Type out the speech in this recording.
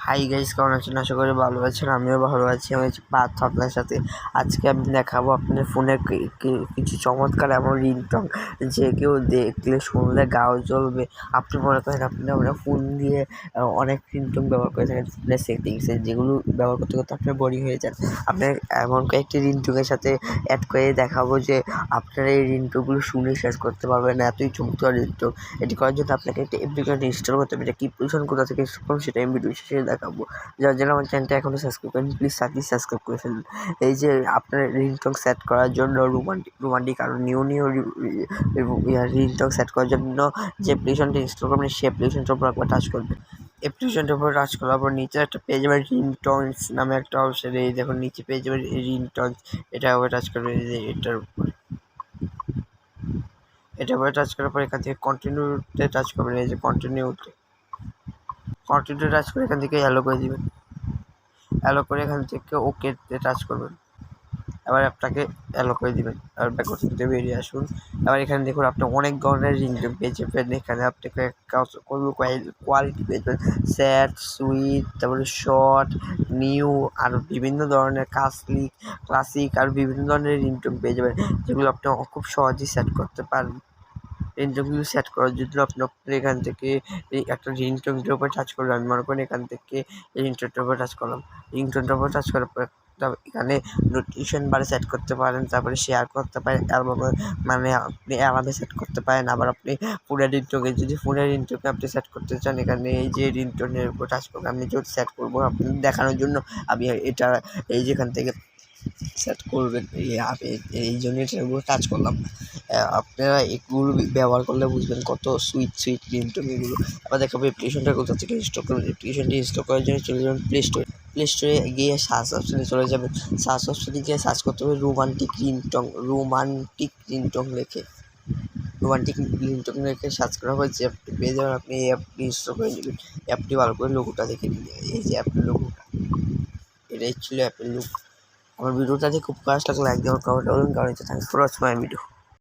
Hi guys, কেমন আছেন? আশা করি ভালো আছেন। আমিও ভালো আছি। আমি পার্থ আপনার সাথে। আজকে আমি দেখাবো আপনার ফোনে কিছু চমৎকার এমন রিংটোন যে কেউ দেখলে শুনলে গাও জ্বলবে। আপনি মনে করেন আপনার ফোন দিয়ে অনেক রিংটোন ব্যবহার করে থাকেন ফোনের সেটিংসে, যেগুলো ব্যবহার করতে করতে আপনার বোরিং হয়ে যান। আপনার এমন কয়েকটি রিংটোনের সাথে অ্যাড করে দেখাবো যে আপনারা এই রিংটোনগুলো শুনে শেষ করতে পারবেন না, এতই চমৎকার রিংটোন। এটি করার জন্য আপনাকে একটা অ্যাপ্লিকেশন ইনস্টল করতে হবে। এটা কি পজিশন কোথা থেকে ইনস্টল করুন সেটা আমি ভিডিও শেষে দেখাবো। যার জন্য আমার চ্যানেলটা এখনও সাবস্ক্রাইব করেন, প্লিজ সাবস্ক্রাইব করে ফেলুন। এই যে আপনার রিংটোন সেট করার জন্য রোমান্টিক আরও নিউ রিংটোন সেট করার জন্য যে অ্যাপ্লিকেশনটা ইনস্টল করবেন সেই অ্যাপ্লিকেশনটার উপর একবার টাচ করবেন। অ্যাপ্লিকেশনটার উপর টাচ করার পর নিচে একটা পেজ যাবে, রিংটোনস নামে একটা অপশন। এই দেখুন নিচে পেজ যাবে রিংটোনস, এটা উপরে টাচ করবেন। এই যে এটার উপরে টাচ করার পর এখান থেকে কন্টিনিউতে টাচ করবেন। এই যে কন্টিনিউ টাচ করে এখান থেকে অ্যালো করে দিবেন। অ্যালো করে এখান থেকে ওকেতে টাচ করবেন। এবার আপনাকে অ্যালো করে দিবেন। আর ব্যাকওয়ার্ড থেকে বেরিয়ে আসুন। এবার এখানে দেখুন আপনি অনেক ধরনের রিংটোন পেয়ে যাবেন। এখানে আপনি কোয়ালিটি পেয়ে যাবেন, স্যাড, সুইট, তারপরে শর্ট, নিউ, আর বিভিন্ন ধরনের ক্লাসিক আর বিভিন্ন ধরনের রিংটোন পেয়ে যাবেন, যেগুলো আপনি খুব সহজেই সেট করতে পারেন। রিংটোনগুলো সেট করার জন্য আপনি এখান থেকে একটা রিংটোনের উপর টাচ করবেন। আমি মনে করেন এখান থেকে রিংটোনটার উপর টাচ করলাম। রিংটোনটার উপর টাচ করার পর এখানে নোটিফিকেশন বারে সেট করতে পারেন, তারপরে শেয়ার করতে পারেন, অ্যালবামে মানে আপনি অ্যালার্মে সেট করতে পারেন। আবার আপনি ফোনের রিংটোনে যদি আপনি সেট করতে চান, এখানে এই যে রিংটোনের উপর টাচ করবেন। আমি যেহেতু সেট করবো আপনি দেখানোর জন্য, আমি এটা এই যেখান থেকে সেট করবেন এই জন্য এটার উপর টাচ করলাম। আপনারা এগুলো ব্যবহার করলে বুঝবেন কত সুইট রিংটোন এগুলো। আবার দেখাবো অ্যাপ্লিকেশনটা কোথা থেকে ইনস্টল করবেন। অ্যাপ্লিকেশনটি ইনস্টল করার জন্য চলে যাবেন প্লে স্টোরে গিয়ে সার্চ অপশানে চলে যাবেন। সার্চ অপশানে গিয়ে সার্চ করতে হবে রোমান্টিক রিংটোন লেখে সার্চ করা হয়। যে অ্যাপটি পেয়ে যাবেন, আপনি এই অ্যাপটি ইনস্টল করে নেবেন। অ্যাপটি ভালো করে লোগোটা দেখে নিন। এই যে অ্যাপের লোগোটা, এটাই ছিল অ্যাপের লোগো। আমার ভিডিওটা দেখে খুব কাজ লাগলে লাইক দেওয়ার কমেন্ট করুন। কারণ thanks for watching my video.